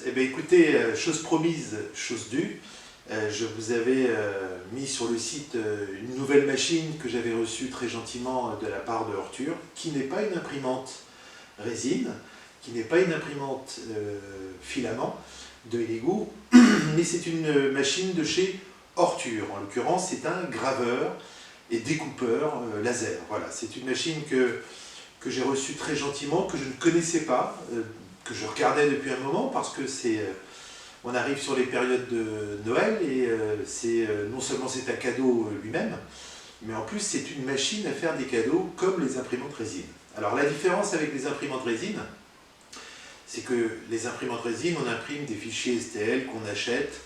Eh bien écoutez, chose promise, chose due, je vous avais mis sur le site une nouvelle machine que j'avais reçue très gentiment de la part de Ortur, qui n'est pas une imprimante résine, qui n'est pas une imprimante filament de Lego, mais c'est une machine de chez Ortur. En l'occurrence, c'est un graveur et découpeur laser. Voilà, c'est une machine que j'ai reçue très gentiment, que je ne connaissais pas, que je regardais depuis un moment parce que on arrive sur les périodes de Noël et non seulement c'est un cadeau lui-même, mais en plus c'est une machine à faire des cadeaux comme les imprimantes résine. Alors la différence avec les imprimantes résine, c'est que les imprimantes résine, on imprime des fichiers STL qu'on achète,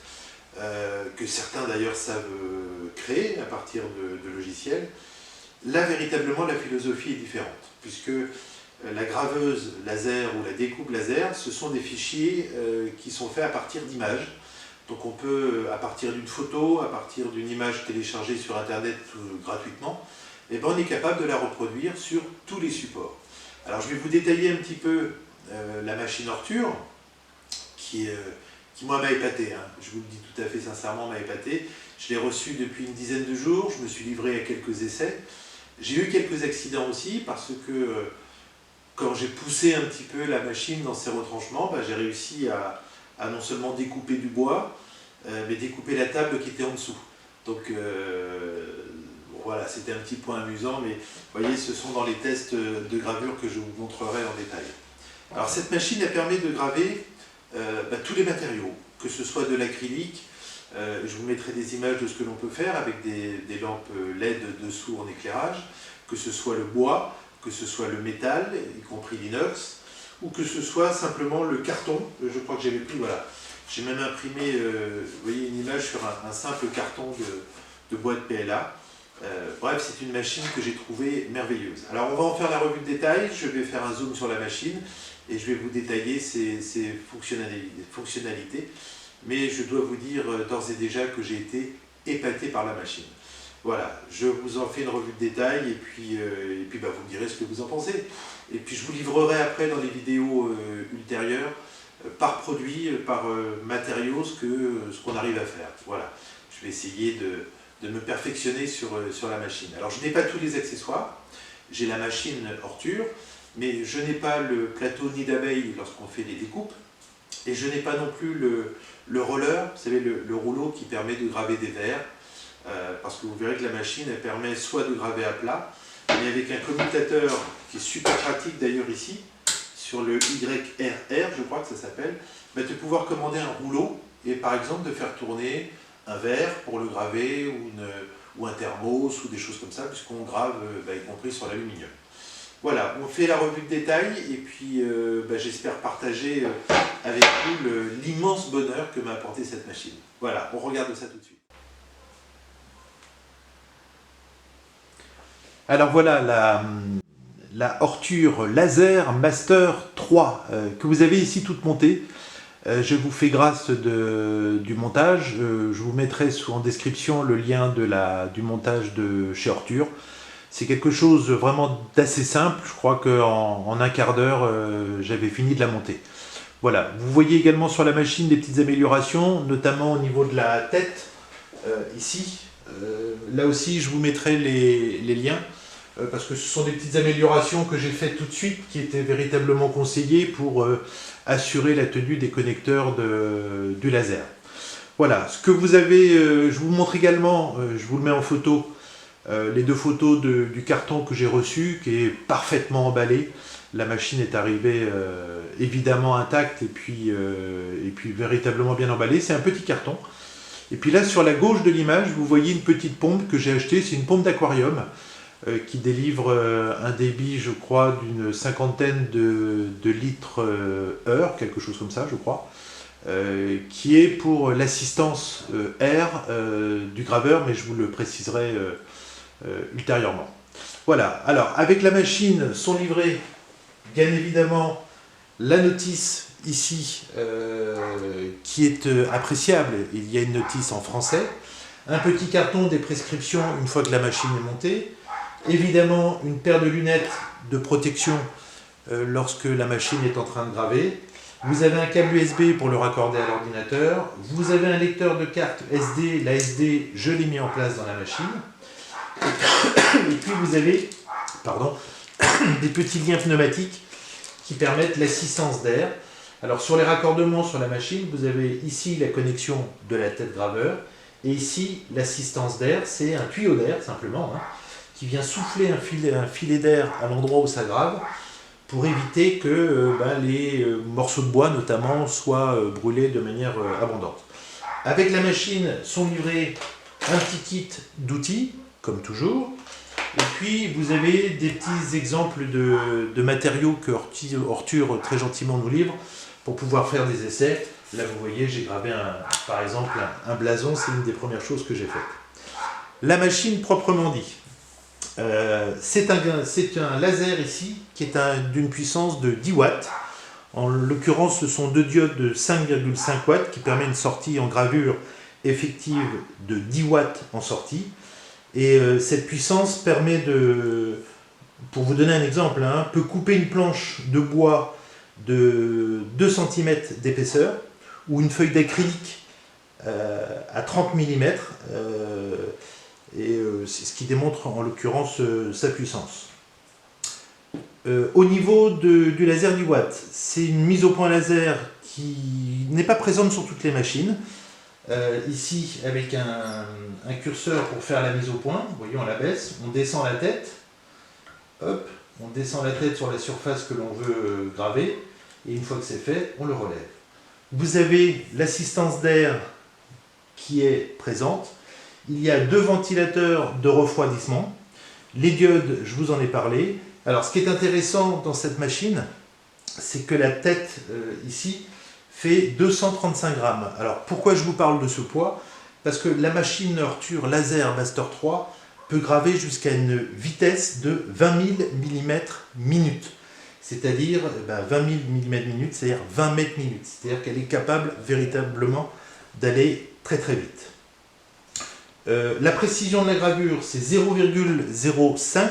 que certains d'ailleurs savent créer à partir de logiciels. Là véritablement la philosophie est différente, puisque la graveuse laser ou la découpe laser, ce sont des fichiers qui sont faits à partir d'images. Donc on peut, à partir d'une photo, à partir d'une image téléchargée sur Internet gratuitement, et ben on est capable de la reproduire sur tous les supports. Alors je vais vous détailler un petit peu la machine Ortur, qui moi m'a épaté, hein. Je vous le dis tout à fait sincèrement, m'a épaté. Je l'ai reçue depuis une dizaine de jours, je me suis livré à quelques essais. J'ai eu quelques accidents aussi parce que quand j'ai poussé un petit peu la machine dans ses retranchements, ben, j'ai réussi à non seulement découper du bois, mais découper la table qui était en dessous. Donc voilà, c'était un petit point amusant, mais vous voyez, ce sont dans les tests de gravure que je vous montrerai en détail. Alors cette machine, elle permet de graver tous les matériaux, que ce soit de l'acrylique, je vous mettrai des images de ce que l'on peut faire avec des lampes LED dessous en éclairage, que ce soit le bois, que ce soit le métal, y compris l'inox, ou que ce soit simplement le carton. Je crois que j'avais pris, voilà, j'ai même imprimé vous voyez, une image sur un simple carton de bois de PLA. Bref, c'est une machine que j'ai trouvée merveilleuse. Alors on va en faire la revue de détail, je vais faire un zoom sur la machine et je vais vous détailler ses fonctionnalités. Mais je dois vous dire d'ores et déjà que j'ai été épaté par la machine. Voilà, je vous en fais une revue de détail et puis bah, vous me direz ce que vous en pensez. Et puis je vous livrerai après dans les vidéos ultérieures, par produit, par matériaux, ce qu'on arrive à faire. Voilà, je vais essayer de me perfectionner sur la machine. Alors je n'ai pas tous les accessoires, j'ai la machine Ortur, mais je n'ai pas le plateau nid d'abeille lorsqu'on fait les découpes, et je n'ai pas non plus le roller, vous savez, le rouleau qui permet de graver des verres, parce que vous verrez que la machine, elle permet soit de graver à plat, mais avec un commutateur qui est super pratique d'ailleurs ici, sur le YRR, je crois que ça s'appelle, de pouvoir commander un rouleau, et par exemple de faire tourner un verre pour le graver, ou un thermos, ou des choses comme ça, puisqu'on grave, y compris sur l'aluminium. Voilà, on fait la revue de détail et puis j'espère partager avec vous l'immense bonheur que m'a apporté cette machine. Voilà, on regarde ça tout de suite. Alors voilà la Ortur Laser Master 3 que vous avez ici toute montée. Je vous fais grâce du montage. Je vous mettrai en description le lien du montage de chez Ortur. C'est quelque chose vraiment d'assez simple, je crois qu'en un quart d'heure, j'avais fini de la monter. Voilà, vous voyez également sur la machine des petites améliorations, notamment au niveau de la tête, ici. Là aussi, je vous mettrai les liens, parce que ce sont des petites améliorations que j'ai faites tout de suite, qui étaient véritablement conseillées pour assurer la tenue des connecteurs du laser. Voilà, ce que vous avez, je vous montre également, je vous le mets en photo, les deux photos du carton que j'ai reçu, qui est parfaitement emballé. La machine est arrivée évidemment intacte et puis véritablement bien emballée. C'est un petit carton. Et puis là, sur la gauche de l'image, vous voyez une petite pompe que j'ai achetée. C'est une pompe d'aquarium qui délivre un débit, je crois, d'une cinquantaine de litres heure, quelque chose comme ça, je crois. Qui est pour l'assistance air du graveur, mais je vous le préciserai ultérieurement. Voilà, alors avec la machine sont livrés bien évidemment la notice ici qui est appréciable. Il y a une notice en français, un petit carton des prescriptions une fois que la machine est montée, évidemment une paire de lunettes de protection lorsque la machine est en train de graver, Vous avez un câble USB pour le raccorder à l'ordinateur. Vous avez un lecteur de carte SD. La SD, je l'ai mis en place dans la machine. Et puis vous avez, pardon, des petits liens pneumatiques qui permettent l'assistance d'air. Alors sur les raccordements sur la machine, vous avez ici la connexion de la tête graveur et ici l'assistance d'air. C'est un tuyau d'air simplement, hein, qui vient souffler un filet d'air à l'endroit où ça grave pour éviter que les morceaux de bois notamment soient brûlés de manière abondante. Avec la machine sont livrés un petit kit d'outils, comme toujours. Et puis vous avez des petits exemples de matériaux que Ortur très gentiment nous livre pour pouvoir faire des essais. Là vous voyez, j'ai gravé par exemple un blason, c'est une des premières choses que j'ai faites. La machine proprement dit, c'est un laser ici qui est d'une puissance de 10 watts. En l'occurrence, ce sont deux diodes de 5,5 watts qui permettent une sortie en gravure effective de 10 watts en sortie. Et cette puissance permet pour vous donner un exemple, peut couper une planche de bois de 2 cm d'épaisseur ou une feuille d'acrylique à 30 mm. C'est ce qui démontre en l'occurrence sa puissance. Au niveau du laser 10 watts, c'est une mise au point laser qui n'est pas présente sur toutes les machines. Ici, avec un curseur pour faire la mise au point, vous voyez, on la baisse, on descend la tête, hop, on descend la tête sur la surface que l'on veut graver, et une fois que c'est fait, on le relève. Vous avez l'assistance d'air qui est présente. Il y a 2 ventilateurs de refroidissement. Les diodes, je vous en ai parlé. Alors, ce qui est intéressant dans cette machine, c'est que la tête, ici, fait 235 grammes. Alors, pourquoi je vous parle de ce poids? Parce que la machine Ortur Laser Master 3 peut graver jusqu'à une vitesse de 20 000 mm minute. C'est-à-dire 20 000 mm minute, c'est-à-dire 20 mètres minute. C'est-à-dire qu'elle est capable véritablement d'aller très très vite. La précision de la gravure, c'est 0,05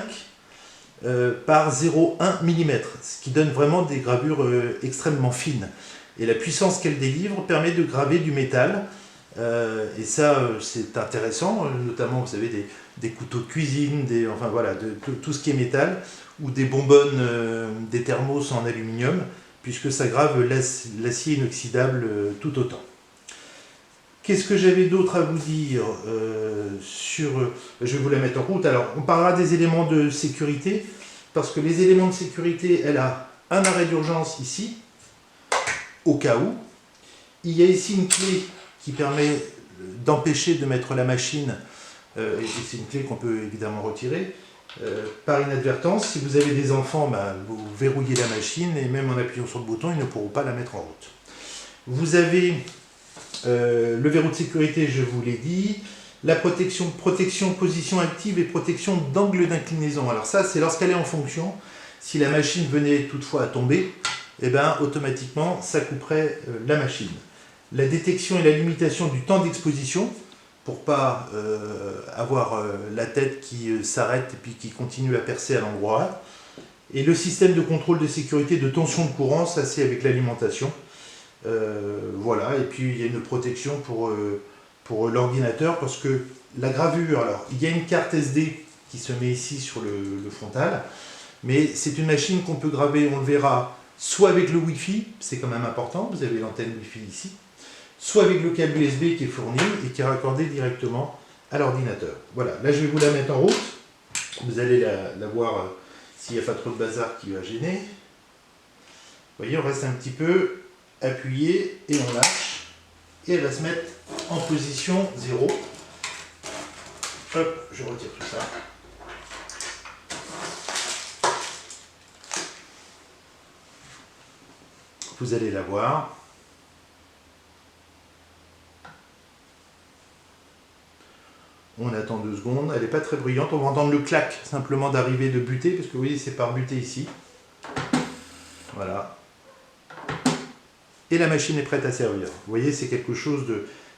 par 0,1 mm, ce qui donne vraiment des gravures extrêmement fines. Et la puissance qu'elle délivre permet de graver du métal. Et ça, c'est intéressant, notamment, vous savez, des couteaux de cuisine, enfin voilà, tout ce qui est métal, ou des bonbonnes, des thermos en aluminium, puisque ça grave l'acier inoxydable tout autant. Qu'est-ce que j'avais d'autre à vous dire je vais vous la mettre en route. Alors, on parlera des éléments de sécurité, parce que les éléments de sécurité, elle a un arrêt d'urgence ici, au cas où. Il y a ici une clé qui permet d'empêcher de mettre la machine, et c'est une clé qu'on peut évidemment retirer, par inadvertance. Si vous avez des enfants, vous verrouillez la machine, et même en appuyant sur le bouton, ils ne pourront pas la mettre en route. Vous avez le verrou de sécurité, je vous l'ai dit, la protection position active et protection d'angle d'inclinaison. Alors ça, c'est lorsqu'elle est en fonction. Si la machine venait toutefois à tomber, automatiquement, ça couperait la machine. La détection et la limitation du temps d'exposition, pour ne pas avoir la tête qui s'arrête et puis qui continue à percer à l'endroit. Et le système de contrôle de sécurité de tension de courant, ça c'est avec l'alimentation. Voilà, et puis il y a une protection pour l'ordinateur, parce que la gravure, alors il y a une carte SD qui se met ici sur le frontal, mais c'est une machine qu'on peut graver, on le verra, soit avec le Wi-Fi, c'est quand même important, vous avez l'antenne Wi-Fi ici, soit avec le câble USB qui est fourni et qui est raccordé directement à l'ordinateur. Voilà, là je vais vous la mettre en route, vous allez la voir s'il n'y a pas trop de bazar qui va gêner. Vous voyez, on reste un petit peu appuyé et on lâche, et elle va se mettre en position 0. Hop, je retire tout ça. Vous allez la voir. On attend 2 secondes, elle n'est pas très bruyante, on va entendre le clac simplement d'arriver de butée, parce que vous voyez c'est par butée ici. Voilà. Et la machine est prête à servir. Vous voyez, c'est quelque chose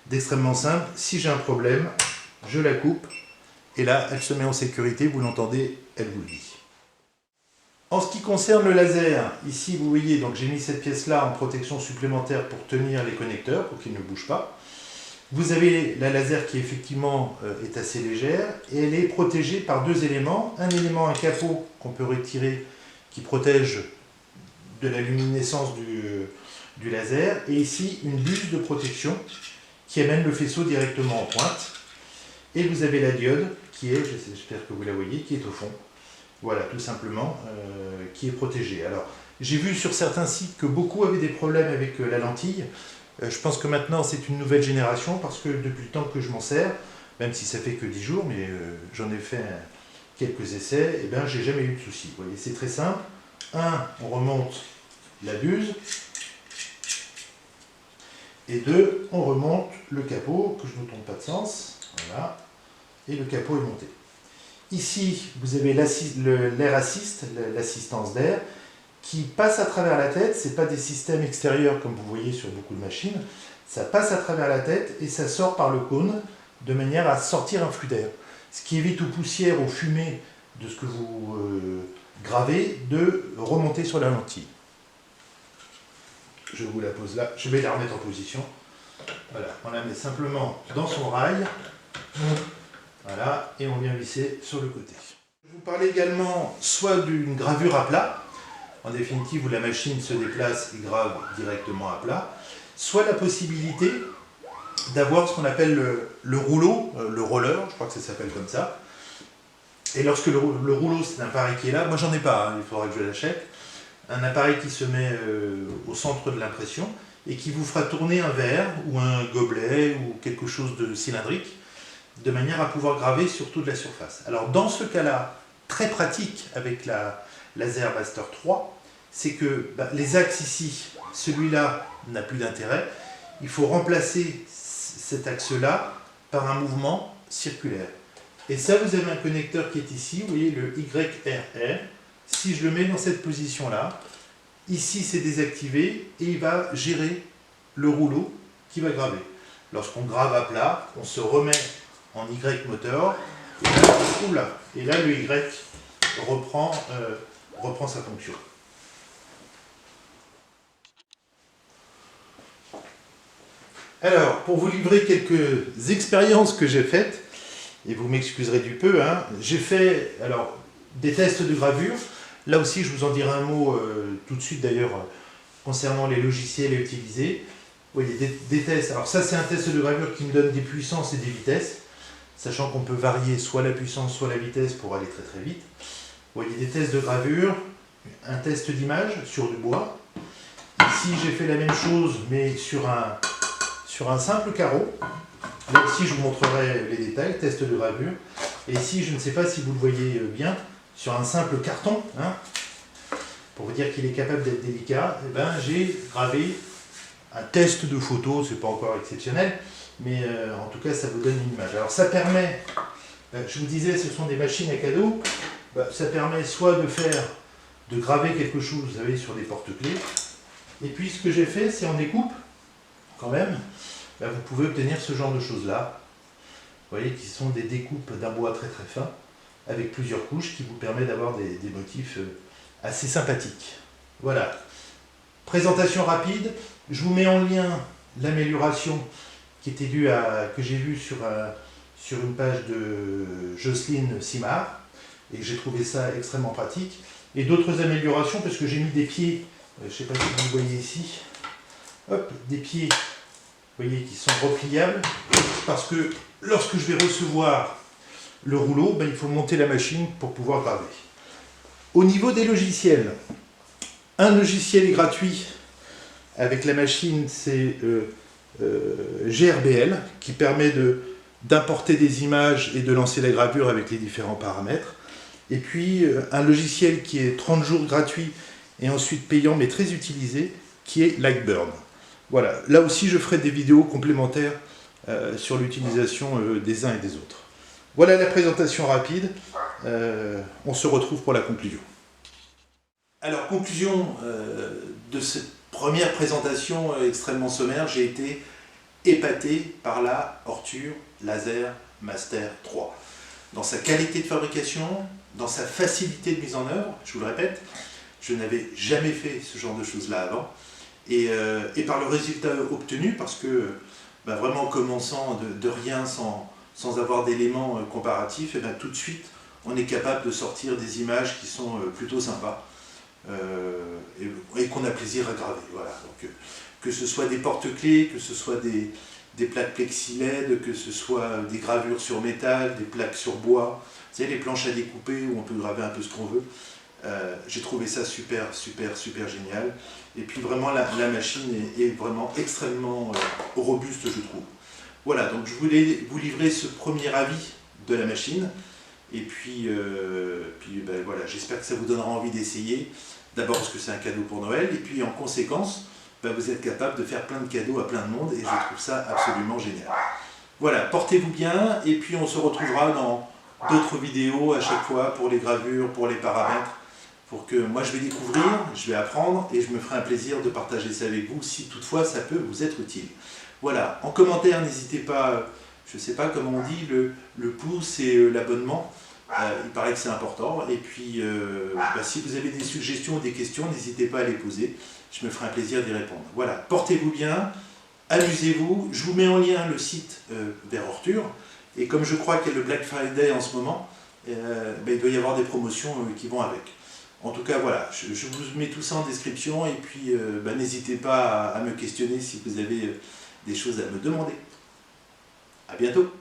d'extrêmement simple. Si j'ai un problème, je la coupe, et là elle se met en sécurité, vous l'entendez, elle vous le dit. En ce qui concerne le laser, ici vous voyez, donc j'ai mis cette pièce-là en protection supplémentaire pour tenir les connecteurs, pour qu'ils ne bougent pas. Vous avez la laser qui effectivement est assez légère et elle est protégée par deux éléments. Un élément, un capot qu'on peut retirer qui protège de la luminescence du laser, et ici une buse de protection qui amène le faisceau directement en pointe. Et vous avez la diode qui est, j'espère que vous la voyez, qui est au fond. Voilà, tout simplement, qui est protégée. Alors, j'ai vu sur certains sites que beaucoup avaient des problèmes avec la lentille. Je pense que maintenant c'est une nouvelle génération parce que depuis le temps que je m'en sers, même si ça fait que 10 jours, mais j'en ai fait quelques essais, et ben j'ai jamais eu de soucis. Vous voyez, c'est très simple. On remonte la buse. Et deux, on remonte le capot, que je ne trompe pas de sens. Voilà. Et le capot est monté. Ici, vous avez l'air assist, l'assistance d'air, qui passe à travers la tête. Ce n'est pas des systèmes extérieurs comme vous voyez sur beaucoup de machines. Ça passe à travers la tête et ça sort par le cône de manière à sortir un flux d'air. Ce qui évite aux poussières, aux fumées de ce que vous gravez de remonter sur la lentille. Je vous la pose là. Je vais la remettre en position. Voilà, on la met simplement dans son rail. Voilà, et on vient visser sur le côté. Je vous parlais également soit d'une gravure à plat, en définitive où la machine se déplace et grave directement à plat, soit la possibilité d'avoir ce qu'on appelle le rouleau, le roller, je crois que ça s'appelle comme ça. Et lorsque le rouleau, c'est un appareil qui est là, moi j'en ai pas, hein, il faudra que je l'achète, un appareil qui se met au centre de l'impression et qui vous fera tourner un verre ou un gobelet ou quelque chose de cylindrique, de manière à pouvoir graver sur toute la surface. Alors dans ce cas-là, très pratique avec la Laser Master 3, c'est que les axes ici, celui-là n'a plus d'intérêt, il faut remplacer cet axe-là par un mouvement circulaire. Et ça, vous avez un connecteur qui est ici, vous voyez le YRR. Si je le mets dans cette position-là, ici c'est désactivé et il va gérer le rouleau qui va graver. Lorsqu'on grave à plat, on se remet en Y moteur, et là le Y reprend sa fonction. Alors, pour vous livrer quelques expériences que j'ai faites, et vous m'excuserez du peu, hein, j'ai fait des tests de gravure. Là aussi, je vous en dirai un mot tout de suite d'ailleurs concernant les logiciels à utiliser. Vous voyez, des tests. Alors ça, c'est un test de gravure qui me donne des puissances et des vitesses, sachant qu'on peut varier soit la puissance, soit la vitesse pour aller très très vite. Vous voyez, des tests de gravure, un test d'image sur du bois. Ici, j'ai fait la même chose, mais sur un simple carreau. Là aussi, je vous montrerai les détails, test de gravure. Et ici, je ne sais pas si vous le voyez bien, sur un simple carton, hein, pour vous dire qu'il est capable d'être délicat, eh ben, j'ai gravé un test de photo, c'est pas encore exceptionnel, mais en tout cas ça vous donne une image. Alors ça permet, je vous disais ce sont des machines à cadeau, ça permet soit de graver quelque chose, vous savez, sur des porte-clés, et puis ce que j'ai fait c'est en découpe, quand même, vous pouvez obtenir ce genre de choses là, vous voyez, qui sont des découpes d'un bois très très fin, avec plusieurs couches qui vous permettent d'avoir des motifs assez sympathiques. Voilà. Présentation rapide, je vous mets en lien l'amélioration qui était due que j'ai vue sur une page de Jocelyne Simard, et j'ai trouvé ça extrêmement pratique. Et d'autres améliorations, parce que j'ai mis des pieds, je ne sais pas si vous voyez ici, hop, des pieds, vous voyez, qui sont repliables, parce que lorsque je vais recevoir le rouleau, il faut monter la machine pour pouvoir graver. Au niveau des logiciels, un logiciel est gratuit avec la machine, c'est GRBL, qui permet d'importer des images et de lancer la gravure avec les différents paramètres. Et puis un logiciel qui est 30 jours gratuit et ensuite payant mais très utilisé, qui est Lightburn. Voilà, là aussi je ferai des vidéos complémentaires sur l'utilisation des uns et des autres. Voilà la présentation rapide, on se retrouve pour la conclusion. Alors, conclusion de cette première présentation extrêmement sommaire, j'ai été épaté par la Ortur Laser Master 3. dans sa qualité de fabrication, dans sa facilité de mise en œuvre. Je vous le répète, je n'avais jamais fait ce genre de choses-là avant. Et par le résultat obtenu, parce que vraiment en commençant de rien, sans avoir d'éléments comparatifs, et tout de suite, on est capable de sortir des images qui sont plutôt sympas et qu'on a plaisir à graver. Voilà. Donc, que ce soit des porte-clés, que ce soit des plaques plexi LED, que ce soit des gravures sur métal, des plaques sur bois, vous savez, les planches à découper où on peut graver un peu ce qu'on veut. J'ai trouvé ça super génial. Et puis vraiment, la machine est vraiment extrêmement robuste, je trouve. Voilà, donc je voulais vous livrer ce premier avis de la machine. Et puis voilà, j'espère que ça vous donnera envie d'essayer. D'abord parce que c'est un cadeau pour Noël, et puis en conséquence, vous êtes capable de faire plein de cadeaux à plein de monde, et je trouve ça absolument génial. Voilà, portez-vous bien, et puis on se retrouvera dans d'autres vidéos à chaque fois pour les gravures, pour les paramètres, pour que moi je vais découvrir, je vais apprendre, et je me ferai un plaisir de partager ça avec vous, si toutefois ça peut vous être utile. Voilà, en commentaire, n'hésitez pas, je ne sais pas comment on dit, le pouce et l'abonnement. Il paraît que c'est important. Et puis, si vous avez des suggestions ou des questions, n'hésitez pas à les poser. Je me ferai un plaisir d'y répondre. Voilà, portez-vous bien, amusez-vous. Je vous mets en lien le site vers Orture. Et comme je crois qu'il y a le Black Friday en ce moment, il doit y avoir des promotions qui vont avec. En tout cas, voilà, je vous mets tout ça en description. Et puis, n'hésitez pas à me questionner si vous avez des choses à me demander. À bientôt.